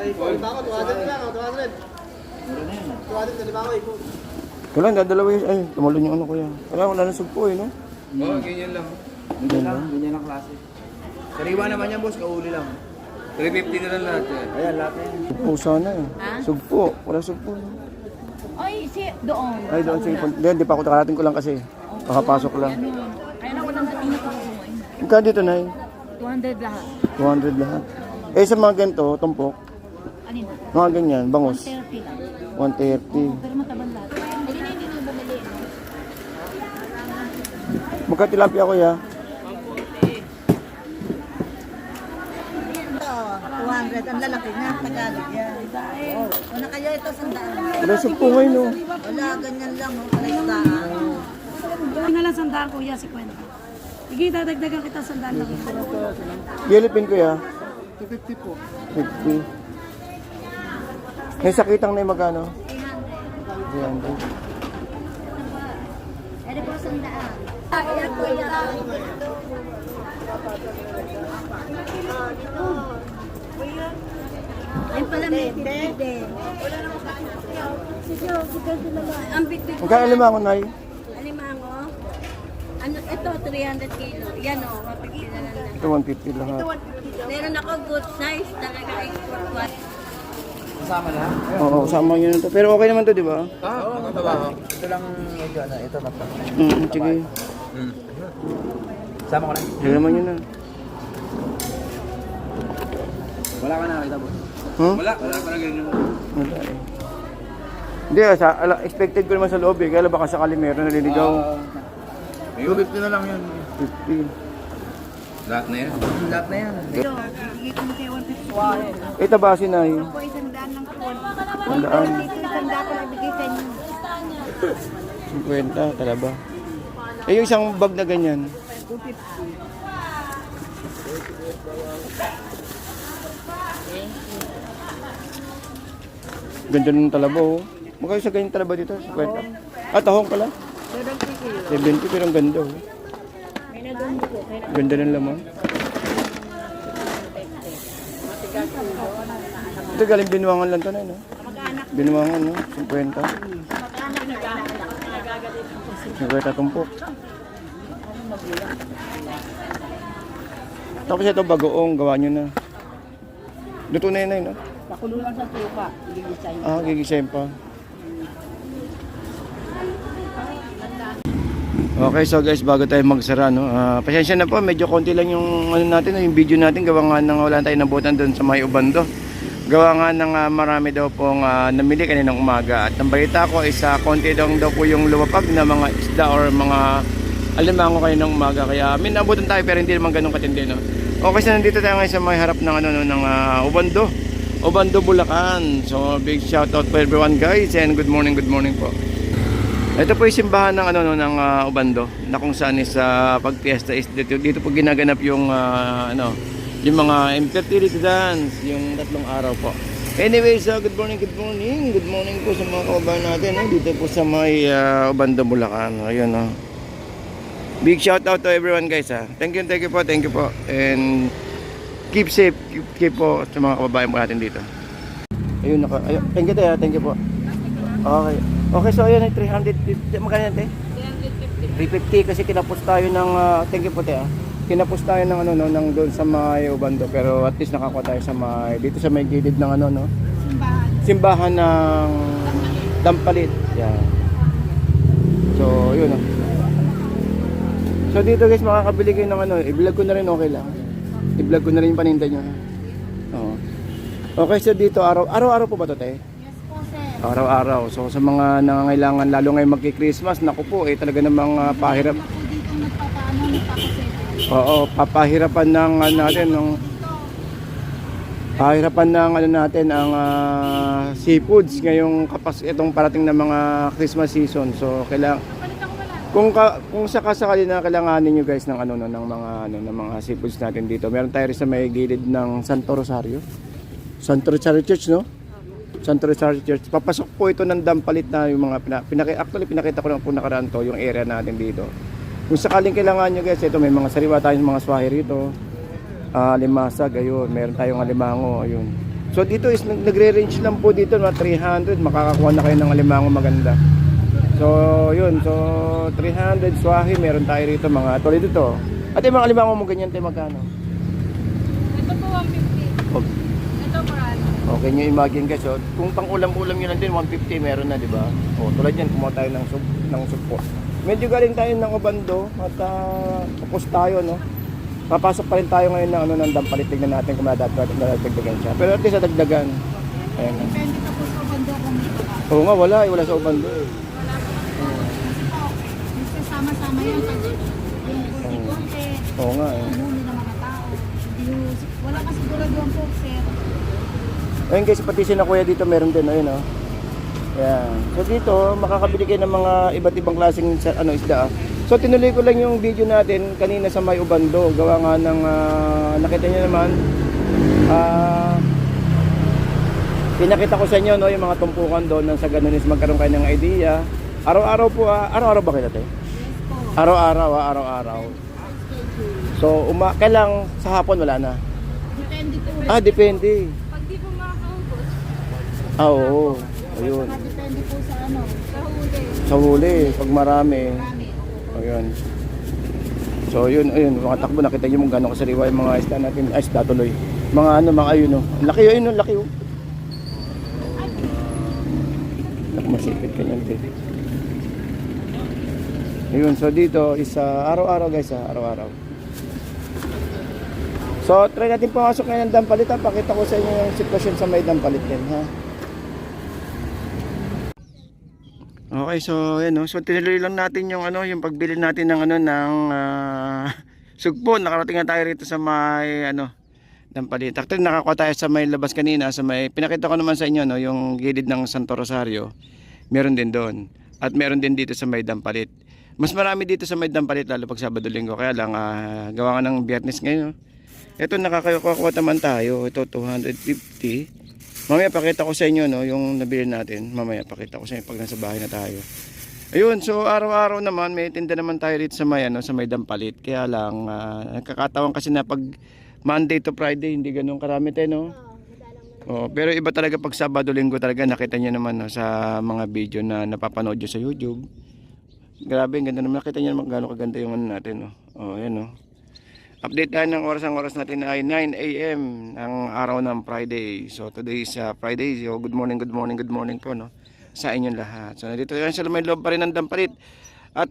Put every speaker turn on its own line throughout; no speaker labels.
Libango, 200 lang, 200. 200 na libango, ipon.
Kailan, dadalawa yun. Ay, tumalon yung ano kuya. Kailan, wala nang sugpo eh, no?
Oo, ganyan lang.
Ganyan ang klase. Sariwa naman yan, boss. Kauli lang.
350 na lang lahat yan.
Ayan, lahat na yan.
Sugpo sana eh.
Ha?
Sugpo, wala sugpo.
Ay, doon.
Ay, doon sige. Hindi pa ako, nakarating ko lang kasi. Makapasok lang.
Kaya na walang dating na pang
Magkano dito, Nay?
200 lahat.
200 lahat. Eh, sa mga ganito, tumpok,
Ano na?
mga ganyan, bangus,
130 lang.
130.
Pero matabang lahat. Hindi na hindi na bumili.
Magka tilapia kuya?
200, ang lalaki na, Tagalog yan. Oh, una kaya ito, 100.
Wala sugpo ngayon, no?
Wala, ganyan lang, oh, paristaan.
Hindi na lang sandaan kuya, si Kwenta. Sige, dadagdagan kita sandaan lang.
Yellow pin kuya?
250 po.
50. May sakitang na yung magkano? 300.
Ano po sandaan? Ayun pala may bitbit eh. Ang bitbit
Magkano limango, Nay?
alimango. Ano, ito 300 kilo. Yan o, mapigilan na lang.
Ito 150 lahat.
Meron ako good size talaga export quality.
Kasama lahat.
Oo, sama nyo na to. Pero okay naman to, di ba?
Oo, magtrabaho. Ito lang medyo ano, ito matang.
Sige.
Sama ko na.
Sige naman yun na.
Wala ka na kita, boss.
Huh?
Wala pa na ganyan.
Wala eh. Hindi, expected ko naman sa loob eh. Kaya baka sakali meron naliligaw.
250 na lang yun.
50.
Lahat na yan.
Lahat na yan.
Bigay ko na kayo 150.
Ito ba si Nay?
Po, isandaan lang po.
Tandaan.
Dito isandaan ko na bigay sa inyo.
50, talaba. Eh, yung isang bag na ganyan.
250.
Ganda ng talaba oh. Magkano sa ganyan talaba dito? 50. Ah, tahong pala? 70 pero ang ganda oh. Ganda ng laman. Ito galing binuangan lang to na, no? Binuangan, no? 50. 50 tumpok. Tapos ito bagoong, gawa nyo na. Luto na yun, no?
Pakulo lang sa tuka, gigisay.
Ah, gigisayin pa. Okay, so guys, bago tayo magsara, no? Pasensya na po, medyo konti lang yung ano natin, yung video natin. Gawa nga nang wala tayong nabutan doon sa may Ubando. Gawa nga nang marami daw pong namili kaninang umaga. At ang balita ko is konti daw po yung lumapag na mga isda or mga alimango kaninang umaga. Kaya may nabutan tayo pero hindi naman ganun katindi, no? Okay, so nandito tayo ngayon sa may harap ng ano ng Ubando. Ubando, Bulacan. So big shout out to everyone guys and good morning po. Ito po yung simbahan ng ano ng Ubando na kung saan is pagpiesta is dito po ginaganap yung yung mga infertility dance yung 3 araw po. Anyways, good morning po sa mga kababayan natin dito po sa may Ubando, Bulacan. Ayun big shout out to everyone guys Thank you po and keep safe, keep po sa mga kababayan po natin dito. Ayun thank you po. Okay, so ayan ay 350. Magkano yan, te? 350 kasi kinapos tayo ng thank you po, te. Kinapos tayo ng ng doon sa may Ubando, pero at least nakakuha tayo sa may dito sa may gilid ng simbahan ng Dampalit. Yan. So, yun So dito guys, makakabili kayo ng i-vlog ko na rin, okay lang. I-vlog ko na rin yung paninda nyo. Okay, so dito araw-araw po ba to, te? Araw-araw. So sa mga nangangailangan lalo ngayong magki-Christmas, naku po talaga namang pahirap. Oo, papahirapan ng pahirapan ng natin ang seafoods ngayong itong parating na mga Christmas season. So kailangan kung sakasakali na kailanganin niyo guys ng ng mga seafoods natin dito. Meron tayo rin sa may gilid ng Santo Rosario Church, no? Santo Rosario Church. Papasok po ito ng Dampalit na yung mga pinakita ko lang po nakaraan to, yung area natin dito. Kung sakaling kailangan nyo guys, ito may mga sariwa tayong mga swahe rito. Limasag, ayun. Meron tayong alimango, ayun. So dito is nagre-range lang po dito na 300, makakakuha na kayo ng alimango maganda. So yun, so 300 swahi meron tayo rito mga tulad dito. At yung mga alimango mo ganyan tayo magkano?
Ito po 150.
Okay.
Ito marami.
Okay nyo imagine guys, so, kung pang ulam-ulam nyo lang din 150 meron na, di ba? O tulad yan, kumuha tayo ng sugpo. Medyo galing tayo ng Obando at tapos tayo, no? Papasok pa rin tayo ngayon ng ng Dampalit. Tignan natin kung nadagdagan siya. Pero at least nadagdagan. Ayan.
Depende pa po sa bando kung may baka.
Oo nga, wala sa Obando.
Nagsasama-sama yan pag yung konti-konti,
Oo nga eh.
huli ng mga tao. Wala ka siguraduhan po, sir.
Ayun guys, pati sila kuya dito meron din, ayun oh. Ayan. So dito, makakabili kayo ng mga iba't ibang klaseng isda. So tinuloy ko lang yung video natin kanina sa May Obando. Gawa nga ng, nakita nyo naman, pinakita ko sa inyo no, yung mga tumpukan doon nang sa ganun is magkaroon kayo ng idea. Araw-araw po, araw-araw ba kayo natin? Araw-araw. So, kailang sa hapon wala na?
Depende po.
Depende.
Pag di po makakaubos,
Oo. Ayun.
Depende po sa
sa huli.
Sa huli, pag marami. Ayun. So, ayun, mga takbo, nakita niyo mo gano'ng kasariwa yung mga isda natin. Isda tuloy. Mga mga ayun, no. Laki yun, laki yun. Naku, masipit ka niyan, te. Ayun, so dito is araw-araw guys, araw-araw. So, try natin pumasok ngayon ng Dampalit, ha. Pakita ko sa inyo yung sitwasyon sa May Dampalit din, ha. Okay, so ayan, no. So tinuloy lang natin yung yung pagbili natin ng sugpo. Nakarating na tayo rito sa May Dampalit. Actually nakakuha tayo sa may labas kanina, sa may pinakita ko naman sa inyo no, yung gilid ng Santo Rosario. Meron din doon. At meron din dito sa May Dampalit. Mas marami dito sa May Dampalit lalo pag Sabado Linggo. Kaya lang gawa nga ng Biyernes ngayon. Ito nakakakuha naman tayo. Ito 250. Mamaya pakita ko sa inyo no, yung nabili natin. Mamaya pakita ko sa inyo pag nasa bahay na tayo. Ayun, so araw-araw naman may tinda naman tayo rito sa may sa May Dampalit. Kaya lang nagkakataon kasi na pag Monday to Friday hindi ganoon karami tayo, no. Oh, pero iba talaga pag Sabado Linggo talaga nakita niyo naman no, sa mga video na napapanood niyo sa YouTube. Grabe, ang ganda naman, nakita niyo naman gaano kaganda yung natin, no. Oh, ayan no. Update tayo ng oras. Ang oras natin ay 9 AM ng araw ng Friday. So today is Friday. So good morning po no, sa inyong lahat. So nandito tayo sa may loob pa rin ng Dampalit. At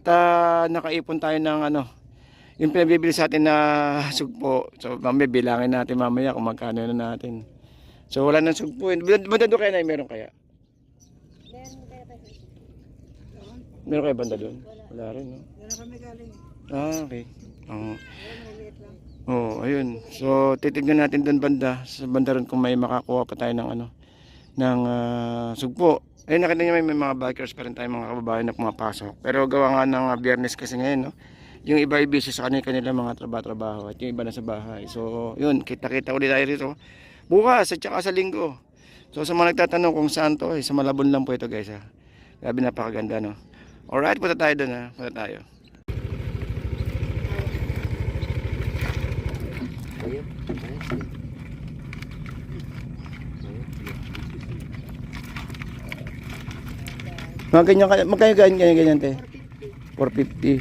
nakaipon tayo ng yung pinabibili sa atin na sugpo. So mamaya bilangin natin mamaya kung magkano na natin. So wala nang sugpo. Banda doon kaya na meron kaya? Meron kaya banda doon? Wala rin no? Okay. Oh, ayun. So titignan natin doon banda, sa banda ron kung may makakuha pa tayo ng ng sugpo. Ayun, nakita niyo may mga bikers pa rin tayo mga kababayan na pumapasok. Pero gawa nga ng Biyernes kasi ngayon, no. Yung iba ay busy sa kanila mga trabaho at yung iba na sa bahay. So, yun, kita-kita ulit tayo rito bukas at saka sa Linggo. So, sa mga nagtatanong kung saan to, sa Malabon lang po ito, guys, ha. Grabe, napakaganda, no. Alright, punta tayo doon, ha. Punta tayo. Magkano ganyan te? 450.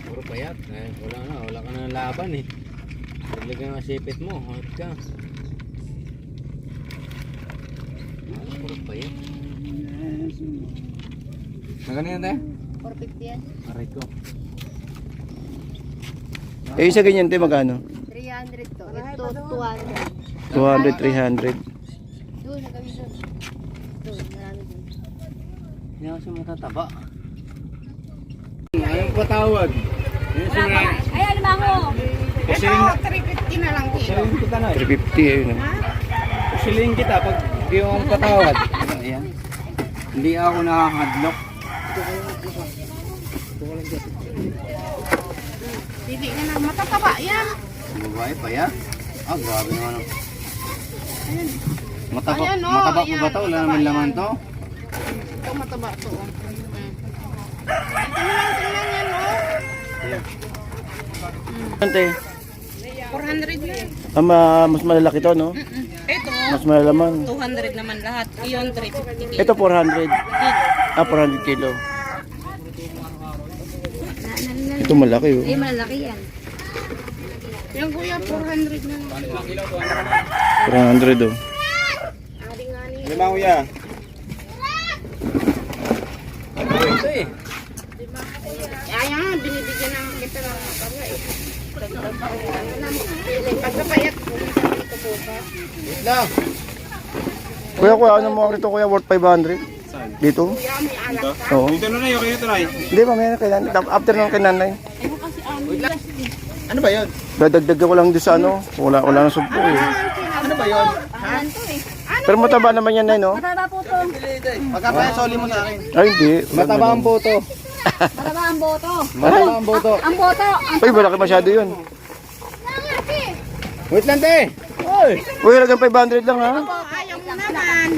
Puro payat. Wala ka na laban eh. Talagang masipit mo, hot ka. Puro payat. Magkano yan tayo?
450 yan.
Aray ko.
Sa ganyan te magkano?
300 to. Ito 200.
200, 300.
Doon, nagawin doon. Doon, marami doon.
Hindi ako siya matataba. Anong patawad?
Ay, ano ba ako?
Ito, 350 na lang kilo.
350 ayun.
Kusiling kita pag yung patawad. Ayan. Hindi ako nakakadlock.
Hindi ka na matataba yan.
Babae pa yan? Grabe naman. Mataba
Ayan,
mataba po
ayan,
ba ito? Wala naman laman to?
Ito mataba to.
Ante.
400 yan.
Mas malalaki to, no?
Ito,
Mas malalaman.
200 naman lahat. Iyon, 350 kilo.
Ito 400. 400 kilo. Ito malaki, oh.
Eh, malaki yan. Yung kuya, 400 na.
400, oh.
Lima kuya.
Ito eh.
Kaya nga, binibigyan ng kita ng kanya eh. Pagkapayat, dito po ba?
Kuya, ano mo rito, kuya? Worth 500? Dito? Oo.
Dito na yun, kayo tunay.
Hindi, mamaya kailan. After nung kinanay.
Ano ba yun?
Dadagdag ko lang doon sa ano. Wala na sugpo, eh.
Ano ba yun?
Ayan to eh.
Pero mataba naman yan, no?
Mataba po to.
Magkapaya soli mo sa akin.
Ay, hindi.
Mataba ang boto.
Mataba ang boto.
Mataba ang boto.
Ang boto.
Ay, malaki masyado yun.
Wait lang, te.
Uy, halagang 500 lang, ha?
Ayaw mo naman.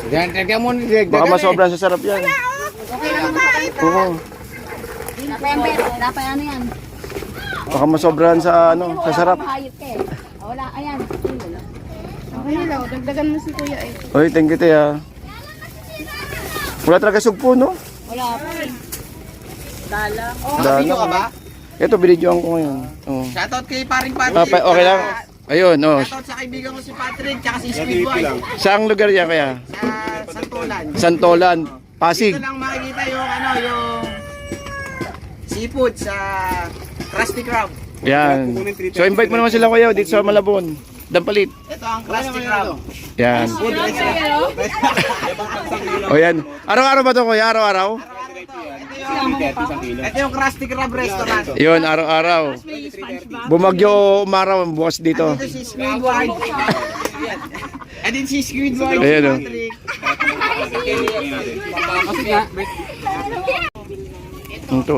Yan, tagyan mo ni
Baka masobran sa sarap yan.
Okay lang ba?
Oo.
Dapat ano yan?
Baka masobran sa ano, sa sarap.
Hayop ka eh. Wala, ayan. Okay na lang, dagdagan mo si kuya eh.
Uy, thank you, te, ha? Wala talaga sugpo, no?
Wala pa eh.
Dala.
Video ka ba?
Ito, binidyoan ko ngayon. Oo.
Shoutout kay paring Patrick.
Okay lang. Ayun, oh.
Shoutout sa kaibigan ko si Patrick, tsaka si Squidboy.
Saang lugar yan kaya?
Sa Santolan.
Santolan, Pasig.
Dito lang makikita yung yung seafood sa Krusty Krab.
Yan. So invite mo naman sila kuya dito sa Malabon. Dampalit.
Ito ang Krusty Krab.
Yan. O yan. Araw-araw ba to kuya? Araw-araw?
Ito yung Krusty Krab restaurant.
Yun, araw-araw. Bumagyo umaraw, bukas dito.
Ito si Squidward. And then si Squidward.
Ayan, oh.
Patrick.
Ito.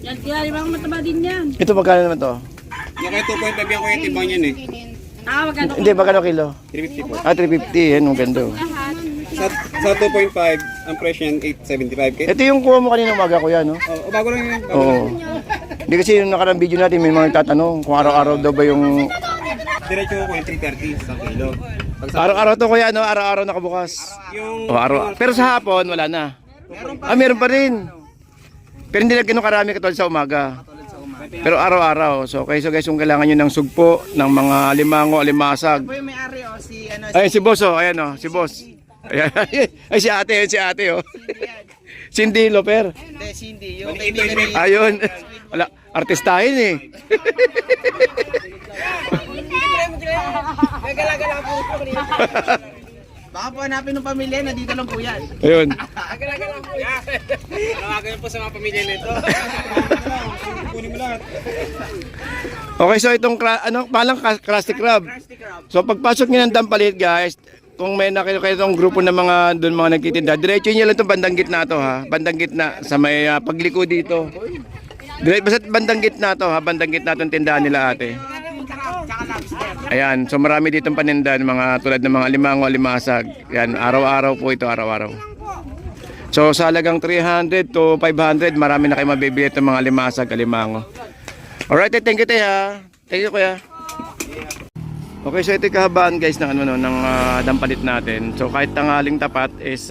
Yan, kaya ibang mataba din yan.
Ito magkano naman to?
Yung kaya 2.5 yung kuya timbang yan eh.
Ah, magkano?
Hindi, magkano kilo?
350 po.
350. Yan, maganda.
Sa 2.5, ang presyo yan 875.
Ito yung kuha mo kanina umaga kuya, no?
Oh, bago lang yun.
Oo. Hindi kasi yung nakarang video natin may mga tatanong kung araw-araw daw ba yung...
Diretso ko yung 330 sa kilo. Pag sa
Araw-araw to kuya, no? Araw-araw nakabukas.
yung
O, araw. Pero sa hapon, wala na. Meron pa rin. Pero hindi lang ganun karami katulad sa umaga. Pero araw-araw. So guys, kung kailangan nyo ng sugpo, ng mga limango, alimasag.
Ito yung may-ari si
Ay, si boss, oh. Ayan, oh. Si boss. Ayan. Ay, si ate, si ate, oh. Cindy Loper.
Cindy, yung kaibigan ni...
Ayun. Wala, artistahin, eh.
Gala-gala po ito. Baka po hanapin ng pamilya na dito lang po yan.
Ayun.
Gala-gala po yan.
Tawagan po sa mga pamilya nito. Kunin mo lahat.
Okay, so itong palang Krusty Krab. So pagpasok niyo ng Dampalit, guys, kung may nakita kayo itong grupo ng mga doon mga nagtitinda, diretso niyo lang itong bandang gitna to, ha. Bandang gitna sa may pagliko dito. Basta bandang gitna to, ha. Bandang gitna itong tindahan nila ate. Ayan, so marami ditong paninda mga tulad ng mga limango, alimasag. Yan, araw-araw po ito, araw-araw. So sa halagang 300 to 500, marami na kayo mabibili itong mga alimasag, alimango. Alright, thank you tayo, ha. Thank you kuya. Okay, so ito yung kahabaan guys ng ng Dampalit natin. So kahit tanghaling tapat is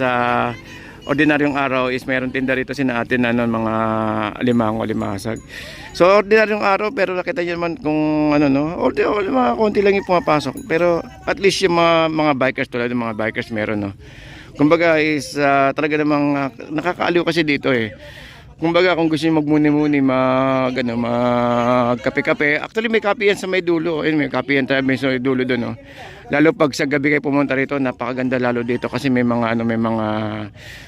ordinaryong araw is mayroong tinda rito sina atin mga limango, limasag. So ordinaryong araw pero nakita niyo naman kung mga konti lang yung pumapasok. Pero at least yung mga bikers tulad ng mga bikers meron, no. Kumbaga is talaga namang nakakaaliw kasi dito eh. Kumbaga kung gusto niyo magmuni-muni, magkape-kape. Actually may kape yan sa may dulo. Ayun, may kape yan sa may dulo doon, no. Lalo pag sa gabi kayo pumunta rito, napakaganda lalo dito kasi may mga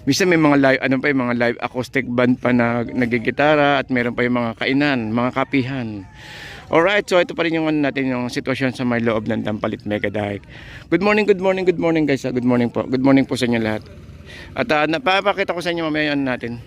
minsan may mga live mga live acoustic band pa na nagigitara at meron pa yung mga kainan, mga kapihan. Alright, so ito pa rin yung natin yung sitwasyon sa may loob ng Dampalit Mega Dike. Good morning guys. Good morning po. Good morning po sa inyo lahat. At napapakita ko sa inyo mamaya natin.